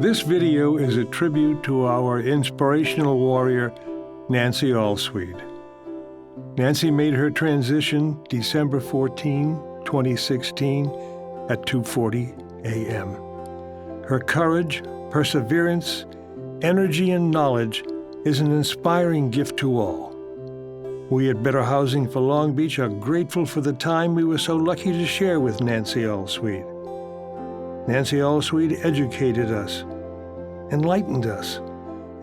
This video is a tribute to our inspirational warrior, Nancy Ahlswede. Nancy made her transition December 14, 2016 at 2:40 a.m. Her courage, perseverance, energy, and knowledge is an inspiring gift to all. We at Better Housing for Long Beach are grateful for the time we were so lucky to share with Nancy Ahlswede. Nancy Ahlswede educated us, enlightened us,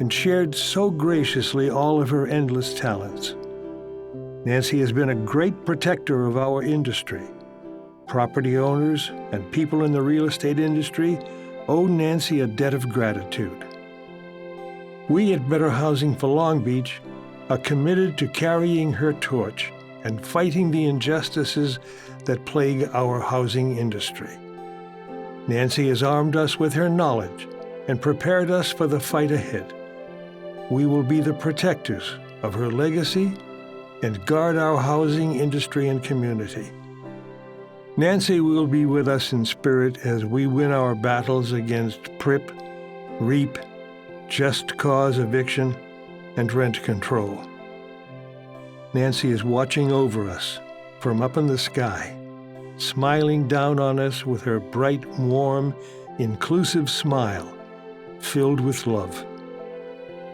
and shared so graciously all of her endless talents. Nancy has been a great protector of our industry. Property owners and people in the real estate industry owe Nancy a debt of gratitude. We at Better Housing for Long Beach are committed to carrying her torch and fighting the injustices that plague our housing industry. Nancy has armed us with her knowledge and prepared us for the fight ahead. We will be the protectors of her legacy and guard our housing industry and community. Nancy will be with us in spirit as we win our battles against PRIP, REAP, just cause eviction, and rent control. Nancy is watching over us from up in the sky, smiling down on us with her bright, warm, inclusive smile, filled with love.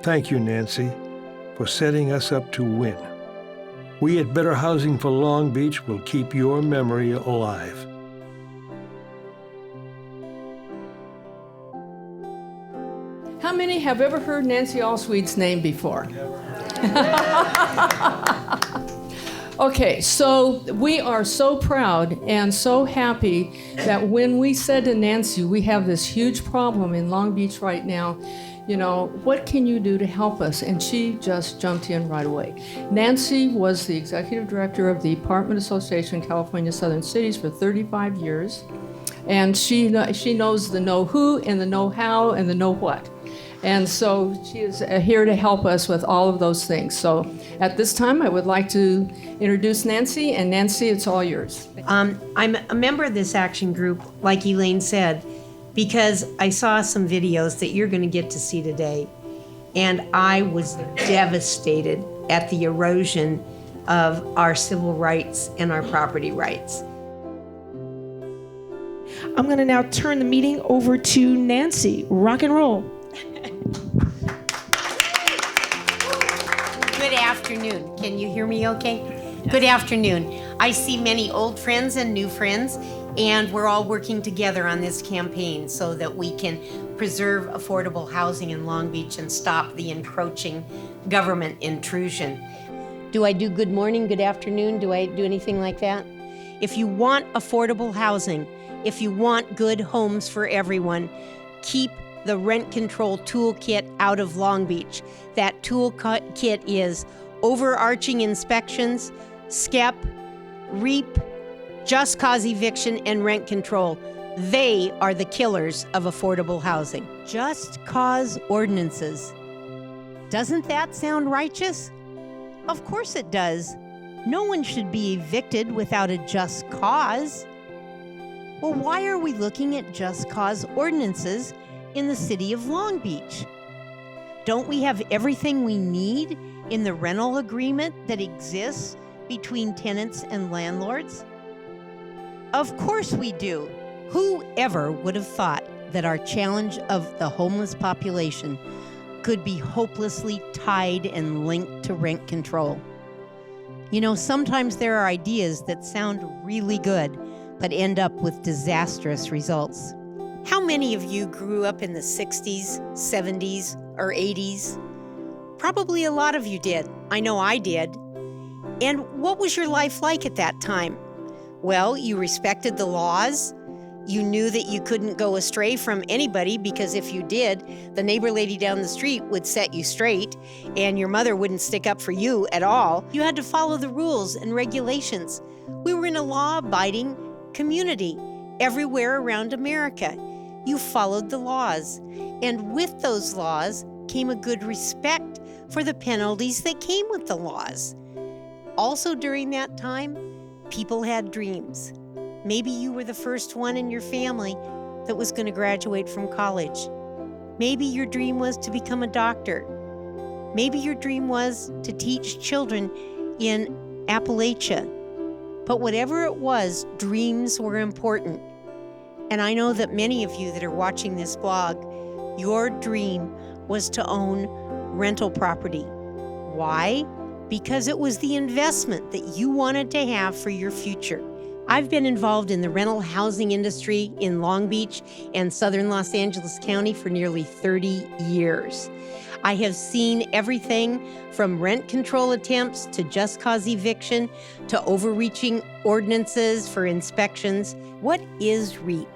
Thank you, Nancy, for setting us up to win. We at Better Housing for Long Beach will keep your memory alive. How many have ever heard Nancy Ahlswede's name before? Okay, so we are so proud and so happy that when we said to Nancy, we have this huge problem in Long Beach right now, you know, what can you do to help us? And she just jumped in right away. Nancy was the executive director of the Apartment Association California Southern Cities for 35 years. And she knows the know who and the know how and the know what. And so she is here to help us with all of those things. So at this time, I would like to introduce Nancy. And Nancy, it's all yours. I'm a member of this action group, like Elaine said, because I saw some videos that you're going to get to see today. And I was devastated at the erosion of our civil rights and our property rights. I'm going to now turn the meeting over to Nancy. Rock and roll. Good afternoon. Can you hear me okay? Good afternoon. I see many old friends and new friends, and we're all working together on this campaign so that we can preserve affordable housing in Long Beach and stop the encroaching government intrusion. Do I do good morning, good afternoon? Do I do anything like that? If you want affordable housing, if you want good homes for everyone, keep the rent control toolkit out of Long Beach. That toolkit is overarching inspections, SCEP, REAP, just cause eviction, and rent control. They are the killers of affordable housing. Just cause ordinances. Doesn't that sound righteous? Of course it does. No one should be evicted without a just cause. Well, why are we looking at just cause ordinances in the city of Long Beach? Don't we have everything we need in the rental agreement that exists between tenants and landlords? Of course we do. Whoever would have thought that our challenge of the homeless population could be hopelessly tied and linked to rent control? You know, sometimes there are ideas that sound really good, but end up with disastrous results. How many of you grew up in the 60s, 70s, or 80s? Probably a lot of you did. I know I did. And what was your life like at that time? Well, you respected the laws. You knew that you couldn't go astray from anybody because if you did, the neighbor lady down the street would set you straight and your mother wouldn't stick up for you at all. You had to follow the rules and regulations. We were in a law-abiding community everywhere around America. You followed the laws, and with those laws came a good respect for the penalties that came with the laws. Also during that time, people had dreams. Maybe you were the first one in your family that was going to graduate from college. Maybe your dream was to become a doctor. Maybe your dream was to teach children in Appalachia. But whatever it was, dreams were important. And I know that many of you that are watching this vlog, your dream was to own rental property. Why? Because it was the investment that you wanted to have for your future. I've been involved in the rental housing industry in Long Beach and southern Los Angeles County for nearly 30 years. I have seen everything from rent control attempts to just cause eviction to overreaching ordinances for inspections. What is REAP?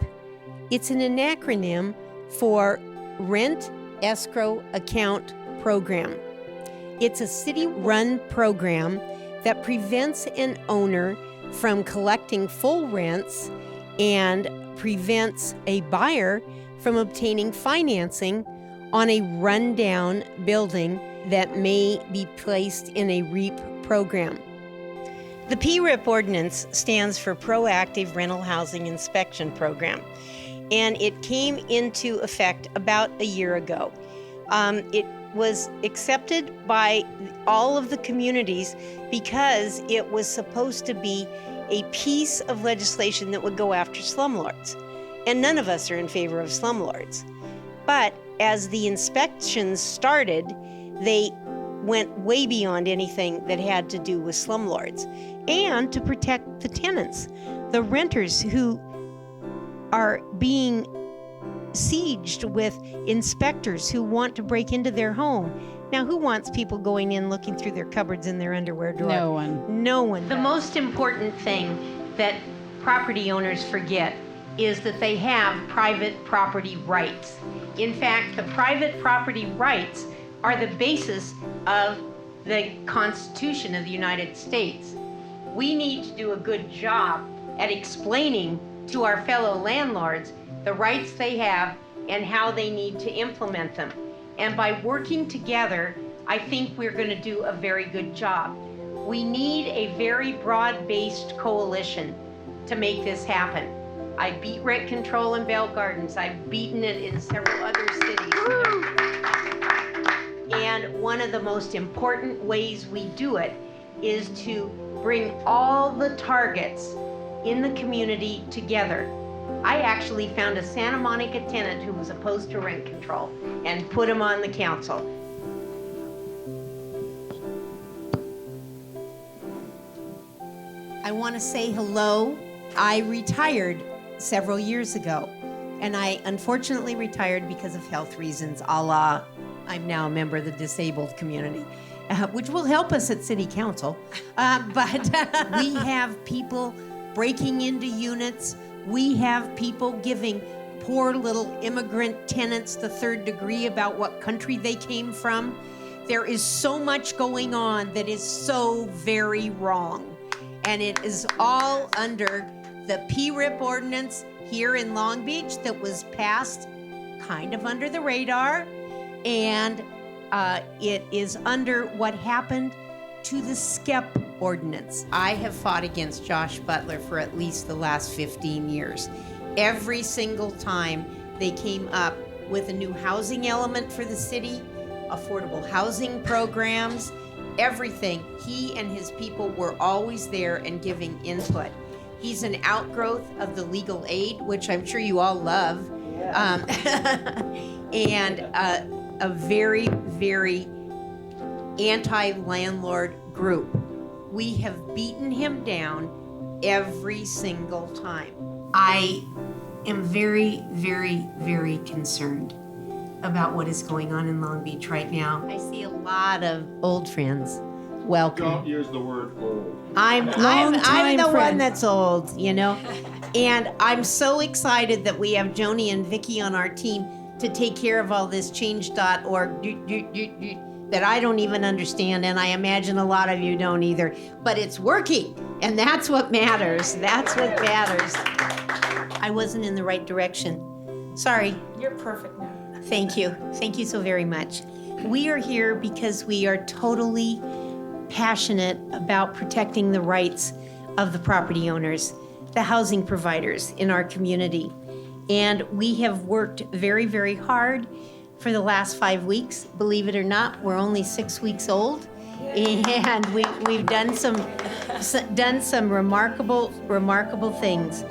It's an acronym for Rent Escrow Account Program. It's a city-run program that prevents an owner from collecting full rents and prevents a buyer from obtaining financing on a rundown building that may be placed in a REAP program. The PRIP ordinance stands for Proactive Rental Housing Inspection Program, and it came into effect about a year ago. It was accepted by all of the communities because it was supposed to be a piece of legislation that would go after slumlords. And none of us are in favor of slumlords. But as the inspections started, they went way beyond anything that had to do with slumlords. And to protect the tenants, the renters who are being sieged with inspectors who want to break into their home. Now, who wants people going in looking through their cupboards in their underwear drawer? No one. No one. The most important thing that property owners forget is that they have private property rights. In fact, the private property rights are the basis of the Constitution of the United States. We need to do a good job at explaining to our fellow landlords the rights they have and how they need to implement them. And by working together, I think we're going to do a very good job. We need a very broad-based coalition to make this happen. I beat rent control in Bell Gardens. I've beaten it in several other cities. And one of the most important ways we do it is to bring all the targets in the community together. I actually found a Santa Monica tenant who was opposed to rent control and put him on the council. I want to say hello. I retired several years ago, and I unfortunately retired because of health reasons, a la I'm now a member of the disabled community, which will help us at City Council. But we have people breaking into units. We have people giving poor little immigrant tenants the third degree about what country they came from. There is so much going on that is so very wrong. And it is all under the PRIP ordinance here in Long Beach that was passed kind of under the radar. And it is under what happened to the SCEP ordinance. I have fought against Josh Butler for at least the last 15 years. Every single time they came up with a new housing element for the city, affordable housing programs, everything, he and his people were always there and giving input. He's an outgrowth of the legal aid, which I'm sure you all love, and a very, very anti-landlord group. We have beaten him down every single time. I am very, very, very concerned about what is going on in Long Beach right now. I see a lot of old friends. Welcome. Don't use the word old. I'm Long-time the one friend. that's old, you know? And I'm so excited that we have Joni and Vicky on our team to take care of all this change.org that I don't even understand, and I imagine a lot of you don't either. But it's working, and that's what matters. That's what matters. I wasn't in the right direction. Sorry. You're perfect now. Thank you. Thank you so very much. We are here because we are totally passionate about protecting the rights of the property owners, the housing providers in our community. And we have worked very, very hard for the last 5 weeks. Believe it or not, we're only 6 weeks old, and we've done some remarkable things.